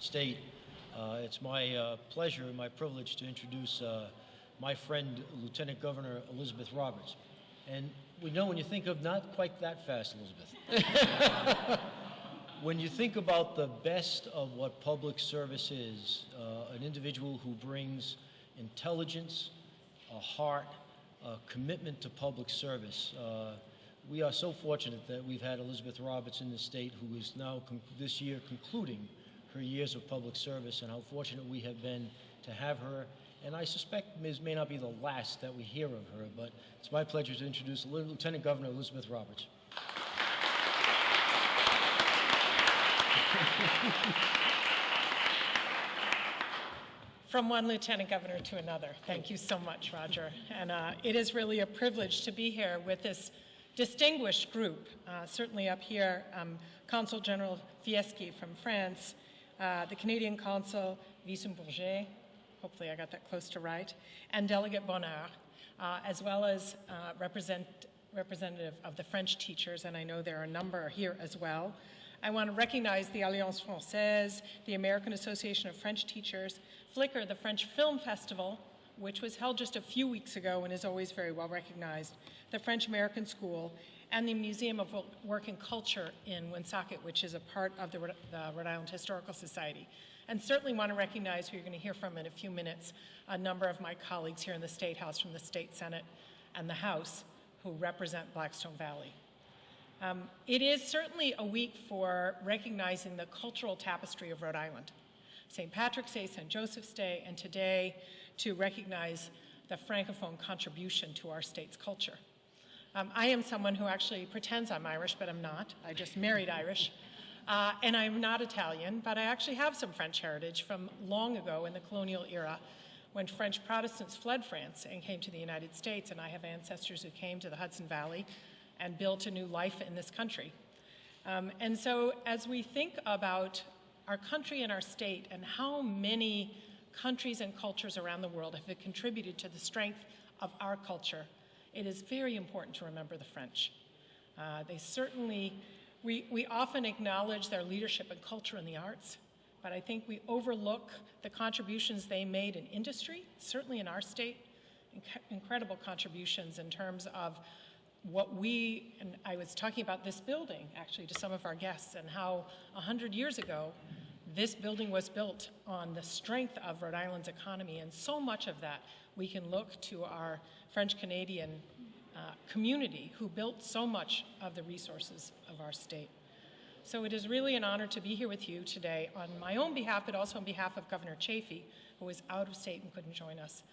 state. It's my pleasure and my privilege to introduce my friend, Lieutenant Governor Elizabeth Roberts. And we know when you think of, not quite that fast, Elizabeth. When you think about the best of what public service is, an individual who brings intelligence, a heart, a commitment to public service, we are so fortunate that we've had Elizabeth Roberts in the state, who is now this year concluding her years of public service, and how fortunate we have been to have her. And I suspect Ms. may not be the last that we hear of her, but it's my pleasure to introduce Lieutenant Governor Elizabeth Roberts. From one lieutenant governor to another. Thank you so much, Roger. And it is really a privilege to be here with this distinguished group. Certainly up here, Consul General Fieschi from France, the Canadian Consul Vincent Bourget, hopefully I got that close to right, and Delegate Bonheur, as well as representative of the French teachers, and I know there are a number here as well. I want to recognize the Alliance Française, the American Association of French Teachers, Flickr, the French Film Festival, which was held just a few weeks ago and is always very well recognized, the French American School, and the Museum of Work and Culture in Woonsocket, which is a part of the Rhode Island Historical Society. And certainly want to recognize, who you're going to hear from in a few minutes, a number of my colleagues here in the Statehouse from the State Senate and the House who represent Blackstone Valley. It is certainly a week for recognizing the cultural tapestry of Rhode Island. St. Patrick's Day, St. Joseph's Day, and today to recognize the Francophone contribution to our state's culture. I am someone who actually pretends I'm Irish, but I'm not. I just married Irish. And I'm not Italian, but I actually have some French heritage from long ago in the colonial era when French Protestants fled France and came to the United States, and I have ancestors who came to the Hudson Valley and built a new life in this country. And so as we think about our country and our state and how many countries and cultures around the world have contributed to the strength of our culture, it is very important to remember the French. They certainly, we often acknowledge their leadership in culture and the arts, but I think we overlook the contributions they made in industry, certainly in our state, incredible contributions in terms of what and I was talking about this building actually to some of our guests, and how 100 years ago this building was built on the strength of Rhode Island's economy, and so much of that we can look to our French-Canadian community who built so much of the resources of our state. So it is really an honor to be here with you today on my own behalf, but also on behalf of Governor Chafee, who is out of state and couldn't join us,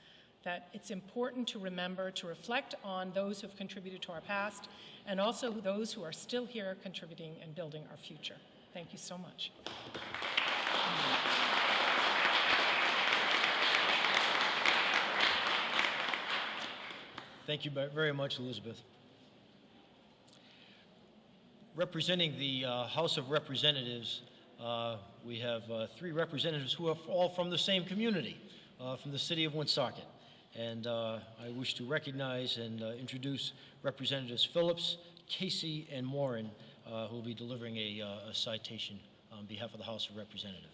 that it's important to remember to reflect on those who have contributed to our past, and also those who are still here contributing and building our future. Thank you so much. Thank you very much, Elizabeth. Representing the House of Representatives, we have three representatives who are all from the same community, from the city of Woonsocket. And I wish to recognize and introduce Representatives Phillips, Casey, and Morin, who will be delivering a citation on behalf of the House of Representatives.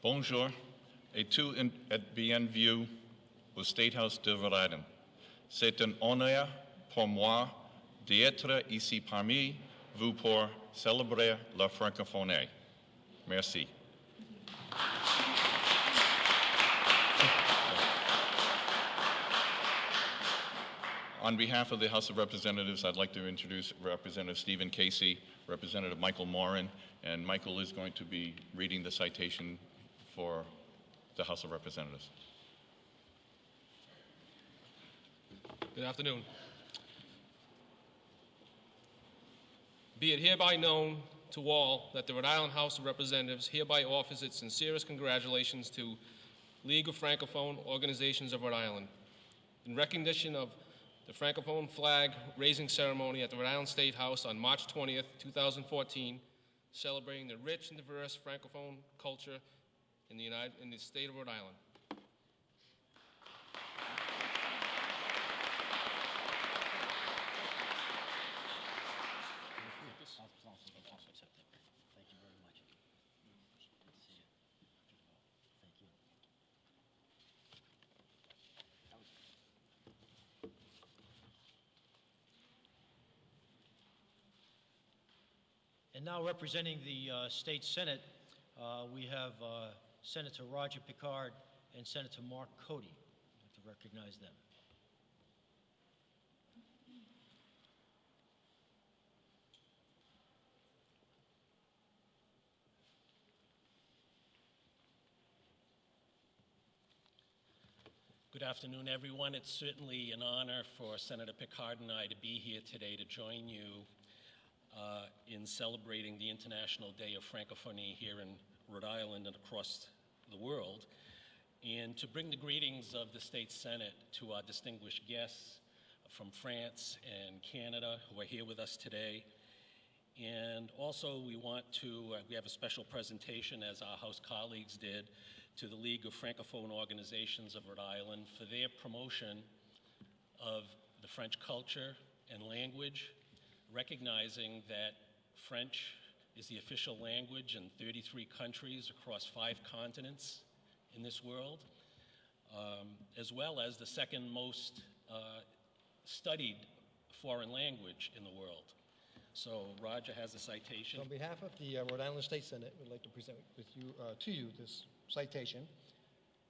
Bonjour et tout bienvenue au Statehouse de Rhode Island. C'est un honneur pour moi d'être ici parmi vous pour célébrer la francophonie. Merci. On behalf of the House of Representatives, I'd like to introduce Representative Stephen Casey, Representative Michael Morin, and Michael is going to be reading the citation for the House of Representatives. Good afternoon. Be it hereby known to all that the Rhode Island House of Representatives hereby offers its sincerest congratulations to League of Francophone Organizations of Rhode Island in recognition of the Francophone flag raising ceremony at the Rhode Island State House on March 20th, 2014, celebrating the rich and diverse Francophone culture in the state of Rhode Island. And now representing the State Senate, we have Senator Roger Picard and Senator Mark Cody. I'd like to recognize them. Good afternoon, everyone. It's certainly an honor for Senator Picard and I to be here today to join you in celebrating the International Day of Francophonie here in Rhode Island and across the world, and to bring the greetings of the State Senate to our distinguished guests from France and Canada who are here with us today. And also we have a special presentation, as our House colleagues did, to the League of Francophone Organizations of Rhode Island for their promotion of the French culture and language, recognizing that French is the official language in 33 countries across 5 continents in this world, as well as the second most studied foreign language in the world. So Roger has a citation. So on behalf of the Rhode Island State Senate, we'd like to present to you this citation,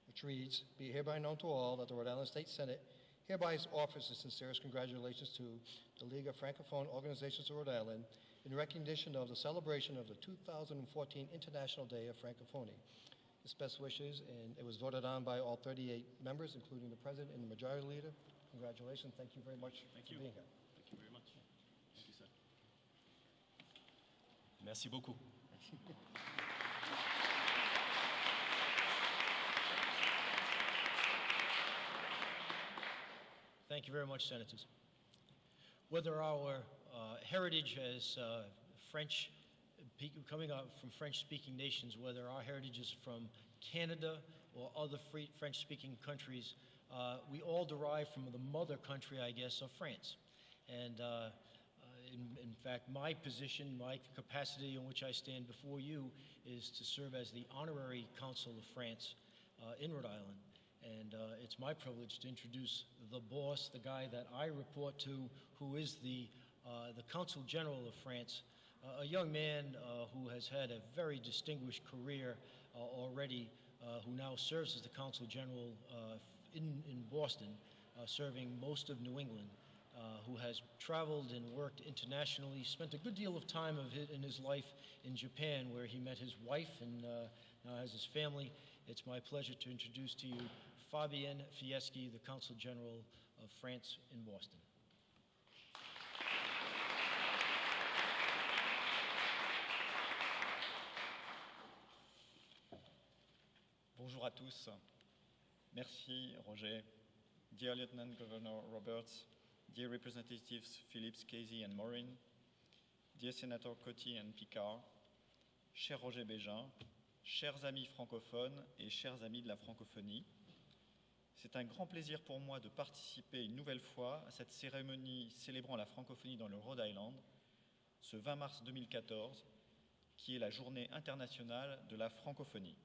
which reads, "Be it hereby known to all that the Rhode Island State Senate hereby offers its sincerest congratulations to the League of Francophone Organizations of Rhode Island in recognition of the celebration of the 2014 International Day of Francophonie. Its best wishes, and it was voted on by all 38 members, including the President and the Majority Leader. Congratulations. Thank you very much for being here." Thank you very much. Thank you, sir. Merci beaucoup. Thank you very much, Senators. Whether our heritage as French, coming out from French-speaking nations, whether our heritage is from Canada or other French-speaking countries, we all derive from the mother country, I guess, of France. And in fact, my position, my capacity in which I stand before you is to serve as the Honorary Consul of France in Rhode Island. And it's my privilege to introduce the boss, the guy that I report to, who is the Consul General of France, a young man who has had a very distinguished career already, who now serves as the Consul General in Boston, serving most of New England, who has traveled and worked internationally, spent a good deal of time in his life in Japan, where he met his wife and now has his family. It's my pleasure to introduce to you Fabien Fieschi, the Consul General of France in Boston. Bonjour à tous. Merci, Roger. Dear Lieutenant Governor Roberts, dear Representatives Phillips, Casey, and Morin, dear Senator Coty and Picard, cher Roger Bégin, chers amis francophones et chers amis de la francophonie, c'est un grand plaisir pour moi de participer une nouvelle fois à cette cérémonie célébrant la francophonie dans le Rhode Island, ce 20 mars 2014, qui est la journée internationale de la francophonie.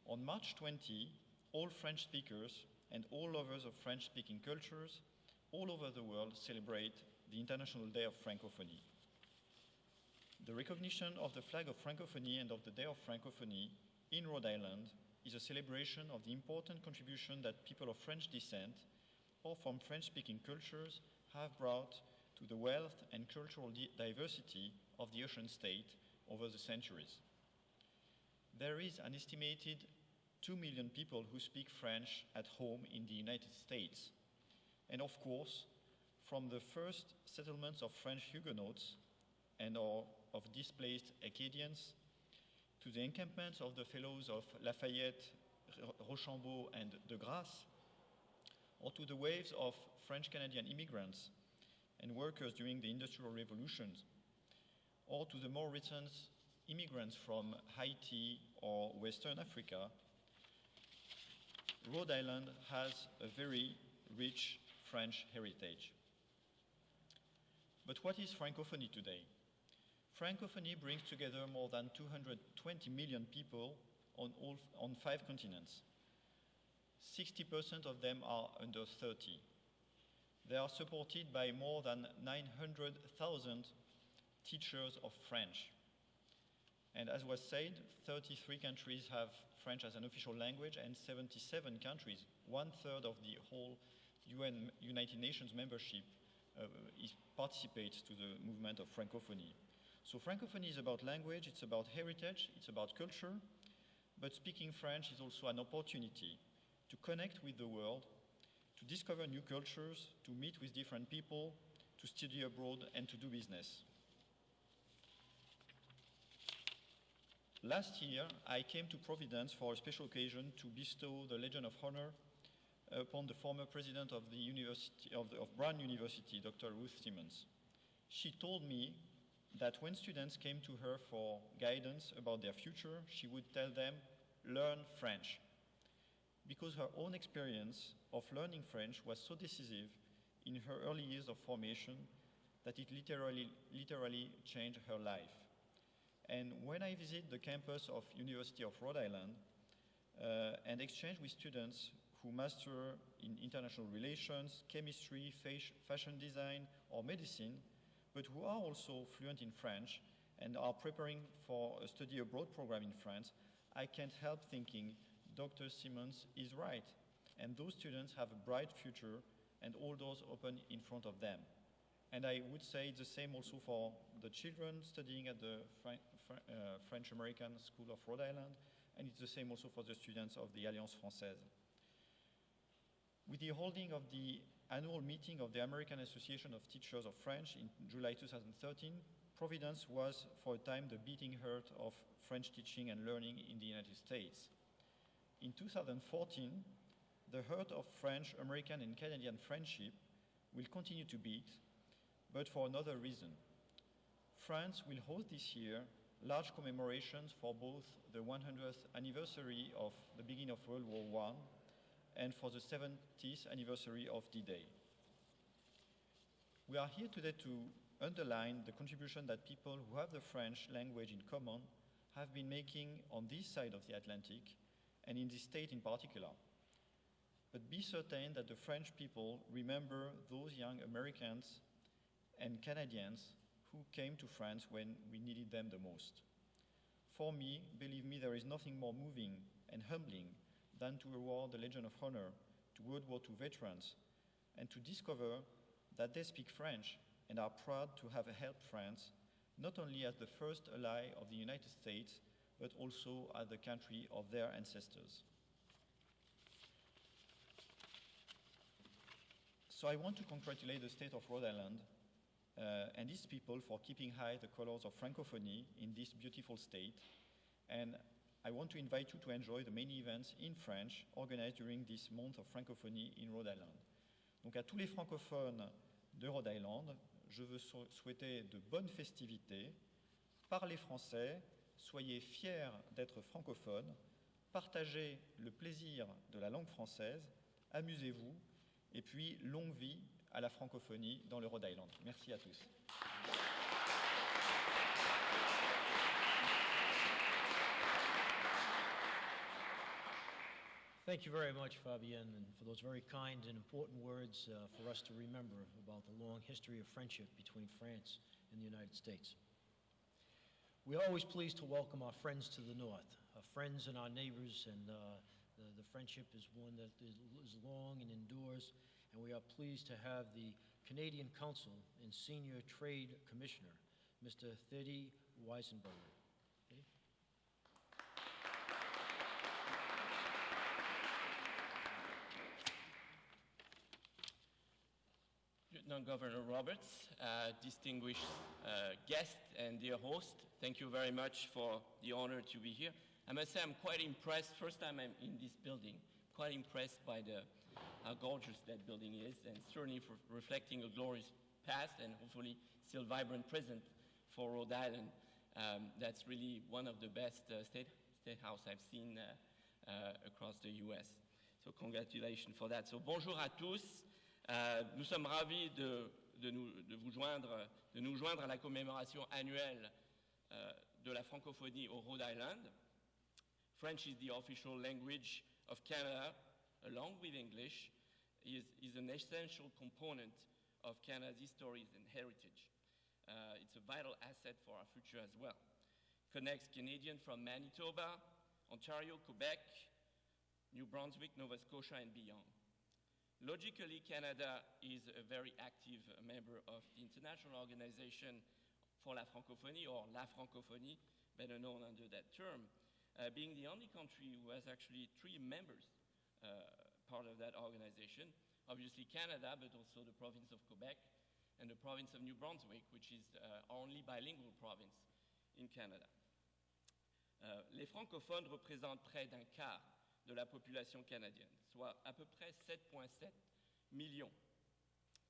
On March 20, all French speakers and all lovers of French-speaking cultures all over the world celebrate the International Day of Francophonie. The recognition of the flag of Francophonie and of the Day of Francophonie in Rhode Island is a celebration of the important contribution that people of French descent or from French-speaking cultures have brought to the wealth and cultural diversity of the ocean state over the centuries. There is an estimated 2 million people who speak French at home in the United States. And of course, from the first settlements of French Huguenots and of displaced Acadians, to the encampments of the fellows of Lafayette, Rochambeau, and de Grasse, or to the waves of French-Canadian immigrants and workers during the Industrial Revolutions, or to the more recent immigrants from Haiti or Western Africa, Rhode Island has a very rich French heritage. But what is Francophonie today? Francophonie brings together more than 220 million people on 5 continents. 60% of them are under 30. They are supported by more than 900,000 teachers of French. And as was said, 33 countries have French as an official language, and 77 countries, 1/3 of the whole United Nations membership, participates to the movement of Francophonie. So Francophonie is about language, it's about heritage, it's about culture, but speaking French is also an opportunity to connect with the world, to discover new cultures, to meet with different people, to study abroad, and to do business. Last year, I came to Providence for a special occasion to bestow the Legion of Honor upon the former president of the University of Brown University, Dr. Ruth Simmons. She told me that when students came to her for guidance about their future, she would tell them, learn French. Because her own experience of learning French was so decisive in her early years of formation that it literally changed her life. And when I visit the campus of University of Rhode Island and exchange with students who master in international relations, chemistry, fashion design, or medicine, but who are also fluent in French and are preparing for a study abroad program in France, I can't help thinking Dr. Simmons is right, and those students have a bright future and all doors open in front of them. And I would say the same also for the children studying at the French-American School of Rhode Island, and it's the same also for the students of the Alliance Française. With the holding of the annual meeting of the American Association of Teachers of French in July 2013, Providence was for a time the beating heart of French teaching and learning in the United States. In 2014, the heart of French, American, and Canadian friendship will continue to beat, but for another reason. France will host this year large commemorations for both the 100th anniversary of the beginning of World War I and for the 70th anniversary of D-Day. We are here today to underline the contribution that people who have the French language in common have been making on this side of the Atlantic, and in this state in particular. But be certain that the French people remember those young Americans and Canadians who came to France when we needed them the most. For me, believe me, there is nothing more moving and humbling than to award the Legion of Honor to World War II veterans and to discover that they speak French and are proud to have helped France, not only as the first ally of the United States, but also as the country of their ancestors. So I want to congratulate the state of Rhode Island and its people for keeping high the colors of Francophonie in this beautiful state. And I want to invite you to enjoy the many events in French organized during this month of Francophonie in Rhode Island. Donc à tous les francophones de Rhode Island, je veux souhaiter de bonnes festivités. Parlez français, soyez fiers d'être francophones, partagez le plaisir de la langue française, amusez-vous, et puis longue vie à la francophonie dans le Rhode Island. Merci à tous. Thank you very much, Fabien, and for those very kind and important words for us to remember about the long history of friendship between France and the United States. We are always pleased to welcome our friends to the north, our friends and our neighbors, and the friendship is one that is long and endures, and we are pleased to have the Canadian Consul and Senior Trade Commissioner, Mr. Fieschi Weisenberger. Lieutenant Governor Roberts, distinguished guest and dear host, thank you very much for the honor to be here. I must say I'm quite impressed, first time I'm in this building, quite impressed by how gorgeous that building is, and certainly for reflecting a glorious past and hopefully still vibrant present for Rhode Island. That's really one of the best Statehouse I've seen across the US. So congratulations for that. So bonjour à tous. Nous sommes ravis de nous joindre à la commémoration annuelle de la francophonie au Rhode Island. French is the official language of Canada, along with English, is an essential component of Canada's history and heritage. It's a vital asset for our future as well. Connects Canadians from Manitoba, Ontario, Quebec, New Brunswick, Nova Scotia, and beyond. Logically, Canada is a very active member of the International Organization for la Francophonie, or La Francophonie, better known under that term, being the only country who has actually 3 members part of that organization. Obviously Canada, but also the province of Quebec and the province of New Brunswick, which is our only bilingual province in Canada. Les francophones représentent près d'un quart de la population canadienne, soit à peu près 7,7 millions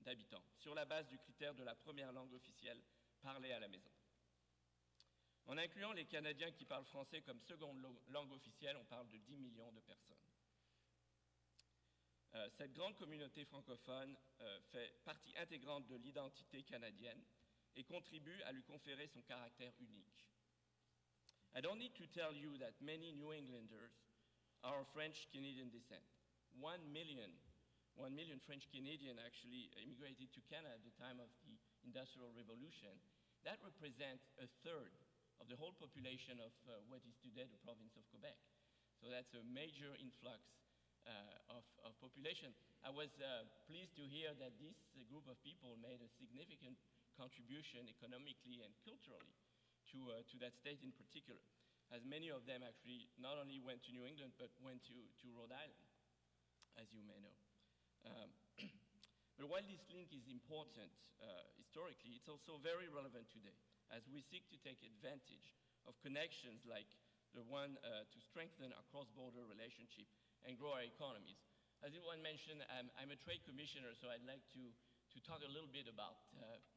d'habitants, sur la base du critère de la première langue officielle parlée à la maison. En incluant les Canadiens qui parlent français comme seconde langue officielle, on parle de 10 millions de personnes. Cette grande communauté francophone fait partie intégrante de l'identité canadienne et contribue à lui conférer son caractère unique. I don't need to tell you that many New Englanders are of French-Canadian descent. 1 million French-Canadians actually immigrated to Canada at the time of the Industrial Revolution. That represents a third of the whole population of what is today the province of Quebec. So that's a major influx of population. I was pleased to hear that this group of people made a significant contribution economically and culturally to that state in particular, as many of them actually not only went to New England, but went to Rhode Island, as you may know. But while this link is important historically, it's also very relevant today, as we seek to take advantage of connections like the one to strengthen our cross-border relationship and grow our economies. As everyone mentioned, I'm a trade commissioner, so I'd like to talk a little bit about,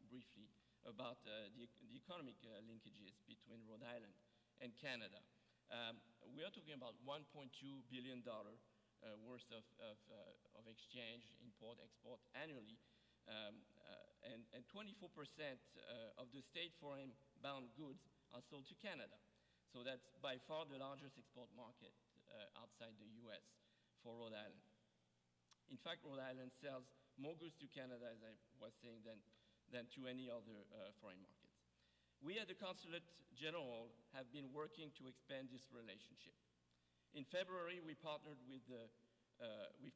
briefly, about the economic linkages between Rhode Island and Canada. We are talking about $1.2 billion worth of exchange, import, export annually, and 24% of the state foreign-bound goods are sold to Canada. So that's by far the largest export market outside the US for Rhode Island. In fact, Rhode Island sells more goods to Canada, as I was saying, than to any other foreign markets. We at the Consulate General have been working to expand this relationship. In February, we partnered with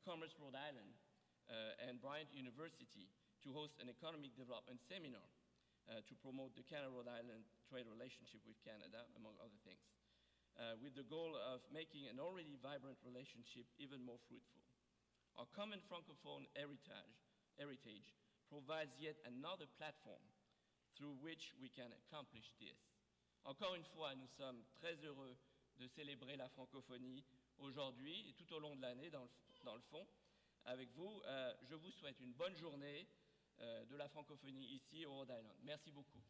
Commerce Rhode Island and Bryant University to host an economic development seminar to promote the Canada-Rhode Island trade relationship with Canada, among other things, with the goal of making an already vibrant relationship even more fruitful. Our common Francophone heritage provides yet another platform through which we can accomplish this. Encore une fois, nous sommes très heureux de célébrer la francophonie aujourd'hui et tout au long de l'année, dans le fond, avec vous. Je vous souhaite une bonne journée de la francophonie ici au Rhode Island. Merci beaucoup.